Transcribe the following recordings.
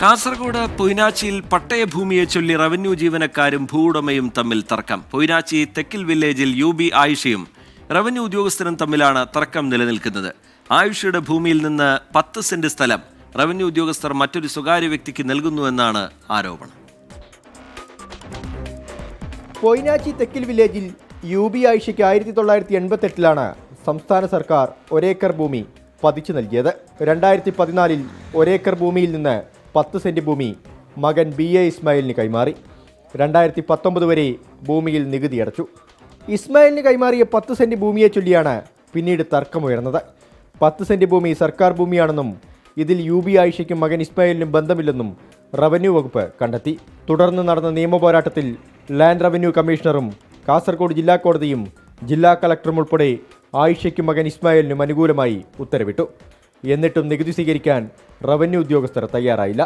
കാസർഗോഡ് പൊയ്നാച്ചിയിൽ പട്ടയഭൂമിയെ ചൊല്ലി റവന്യൂ ജീവനക്കാരും ഭൂവുടമയും തമ്മിൽ തർക്കം. പൊയ്നാച്ചി തെക്കിൽ വില്ലേജിൽ UB ആയിഷയും റവന്യൂ ഉദ്യോഗസ്ഥരും തമ്മിലാണ് തർക്കം നിലനിൽക്കുന്നത്. ആയിഷയുടെ ഭൂമിയിൽ നിന്ന് 10 സെന്റ് സ്ഥലം റവന്യൂ ഉദ്യോഗസ്ഥർ മറ്റൊരു സ്വകാര്യ വ്യക്തിക്ക് നൽകുന്നുവെന്നാണ് ആരോപണം. പൊയ്നാച്ചി തെക്കിൽ വില്ലേജിൽ UB ആയിഷയ്ക്ക് 1988 സംസ്ഥാന സർക്കാർ ഒരേക്കർ ഭൂമി പതിച്ചു നൽകിയത്. 2014 ഒരേക്കർ ഭൂമിയിൽ നിന്ന് 10 സെന്റ് ഭൂമി മകൻ BA ഇസ്മായിലിന് കൈമാറി. 2019 വരെ ഭൂമിയിൽ നികുതി അടച്ചു. ഇസ്മായിലിന് കൈമാറിയ 10 സെന്റ് ഭൂമിയെ ചൊല്ലിയാണ് പിന്നീട് തർക്കമുയർന്നത്. 10 സെന്റ് ഭൂമി സർക്കാർ ഭൂമിയാണെന്നും ഇതിൽ UB ആയിഷയ്ക്കും മകൻ ഇസ്മായിലിനും ബന്ധമില്ലെന്നും റവന്യൂ വകുപ്പ് കണ്ടെത്തി. തുടർന്ന് നടന്ന നിയമ പോരാട്ടത്തിൽ ലാൻഡ് റവന്യൂ കമ്മീഷണറും കാസർഗോഡ് ജില്ലാ കോടതിയും ജില്ലാ കളക്ടറും ഉൾപ്പെടെ ആയിഷയ്ക്കും മകൻ ഇസ്മായിലിനും അനുകൂലമായി ഉത്തരവിട്ടു. എന്നിട്ടും നികുതി സ്വീകരിക്കാൻ റവന്യൂ ഉദ്യോഗസ്ഥർ തയ്യാറായില്ല.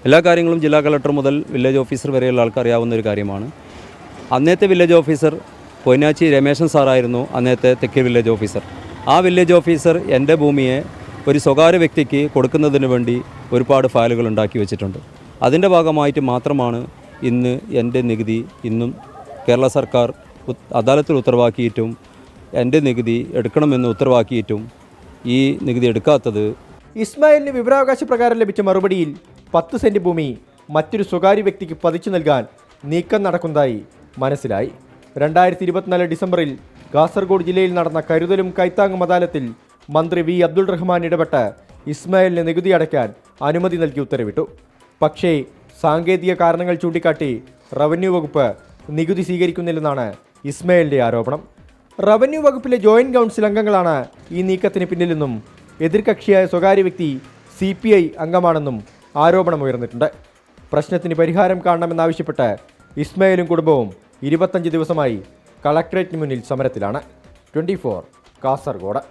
എല്ലാ കാര്യങ്ങളും ജില്ലാ കളക്ടർ മുതൽ വില്ലേജ് ഓഫീസർ വരെയുള്ള ആൾക്ക് അറിയാവുന്ന ഒരു കാര്യമാണ്. അന്നത്തെ വില്ലേജ് ഓഫീസർ പൊയ്നാച്ചി രമേശൻ സാറായിരുന്നു അന്നത്തെ തെക്കേ വില്ലേജ് ഓഫീസർ. ആ വില്ലേജ് ഓഫീസർ എൻ്റെ ഭൂമിയെ ഒരു സ്വകാര്യ വ്യക്തിക്ക് കൊടുക്കുന്നതിന് വേണ്ടി ഒരുപാട് ഫയലുകൾ ഉണ്ടാക്കി വെച്ചിട്ടുണ്ട്. അതിൻ്റെ ഭാഗമായിട്ട് മാത്രമാണ് ഇന്ന് എൻ്റെ നികുതി ഇന്നും കേരള സർക്കാർ അദാലത്തിൽ ഉത്തരവാക്കിയിട്ടും എൻ്റെ നികുതി എടുക്കണമെന്ന് ഉത്തരവാക്കിയിട്ടും ഈ നികുതി എടുക്കാത്തത്. ഇസ്മായിലിന് വിവരാവകാശ പ്രകാരം ലഭിച്ച മറുപടിയിൽ 10 സെന്റ് ഭൂമി മറ്റൊരു സ്വകാര്യ വ്യക്തിക്ക് പതിച്ചു നൽകാൻ നീക്കം നടക്കുന്നതായി മനസ്സിലായി. 2024 ഡിസംബറിൽ കാസർഗോഡ് ജില്ലയിൽ നടന്ന കരുതലും കൈത്താങ്ങും അദാലത്തിൽ മന്ത്രി V അബ്ദുൾ റഹ്മാൻ ഇടപെട്ട് ഇസ്മായിലിന് നികുതി അടയ്ക്കാൻ അനുമതി നൽകി ഉത്തരവിട്ടു. പക്ഷേ സാങ്കേതിക കാരണങ്ങൾ ചൂണ്ടിക്കാട്ടി റവന്യൂ വകുപ്പ് നികുതി സ്വീകരിക്കുന്നില്ലെന്നാണ് ഇസ്മായിലിൻ്റെ ആരോപണം. റവന്യൂ വകുപ്പിലെ ജോയിന്റ് കൗൺസിൽ അംഗങ്ങളാണ് ഈ നീക്കത്തിന് പിന്നിലെന്നും എതിർകക്ഷിയായ സ്വകാര്യ വ്യക്തി CPI അംഗമാണെന്നും ആരോപണമുയർന്നിട്ടുണ്ട്. പ്രശ്നത്തിന് പരിഹാരം കാണണമെന്നാവശ്യപ്പെട്ട് ഇസ്മായിലും കുടുംബവും 25 ദിവസമായി കളക്ടറേറ്റിന് മുന്നിൽ സമരത്തിലാണ്. 24 കാസർഗോഡ്.